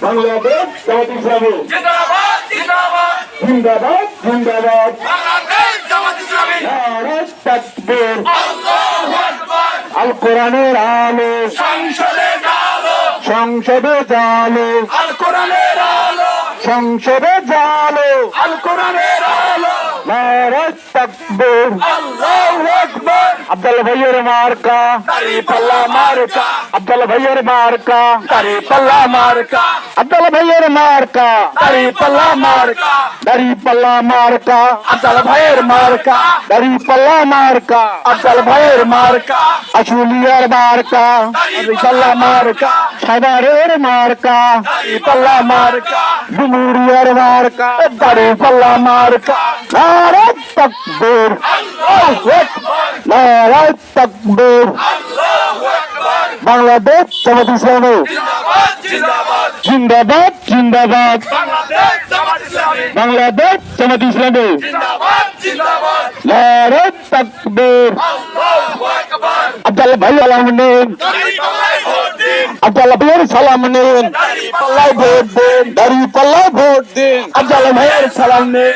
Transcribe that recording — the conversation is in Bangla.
বাংলাদেশ জামাত ইসলামী জিন্দাবাদ জিন্দাবাদ জিন্দাবাদ জিন্দাবাদ বাংলাদেশ জামাত ইসলামী নারে তাকবীর আল্লাহু আকবার আল কোরআনের আলো সংসদে আলো সংসদে জালো আল কোরআনের আলো সংসদে জালো আল কোরআনের আলো নারে তাকবীর আল্লাহু আকবার আব্দুল্লাহ ভাইয়ের মার্কা দাড়ি পাল্লা মার্কা আব্দুল্লাহ ভাইয়ের মার্কা দাড়ি পাল্লা মার্কা আব্দুল্লাহ ভাইয়ের মার্কা দাড়ি পাল্লা মার্কা দাড়ি পাল্লা মার্কা আব্দুল্লাহ ভাইয়ের মার্কা দাড়ি পাল্লা মার্কা আব্দুল্লাহ ভাইয়ের মার্কা আশুলিয়ার মার্কা দাড়ি পাল্লা মার্কা সাদারের মার্কা দাড়ি পাল্লা মার্কা ডুমুরিয়ার মার্কা দাড়ি পাল্লা মার্কা নারে তাকবীর আল্লাহু আকবার নারে তাকবীর আল্লাহু আকবার বাংলাদেশ জামাত ইসলামী জিন্দাবাদ জিন্দাবাদ জিন্দাবাদ জিন্দাবাদ বাংলাদেশ জামাত ইসলামী বাংলাদেশ জামাত ইসলামী জিন্দাবাদ জিন্দাবাদ নারে তাকবীর আল্লাহু আকবার আব্দুল্লাহ ভাই সালাম নিন দাড়ি পাল্লায় ভোট দিন আব্দুল্লাহ ভাইয়ের সালাম নিন দাড়ি পাল্লায় ভোট দিন দাড়ি পাল্লায় ভোট দিন আব্দুল্লাহ ভাইয়ের সালাম নিন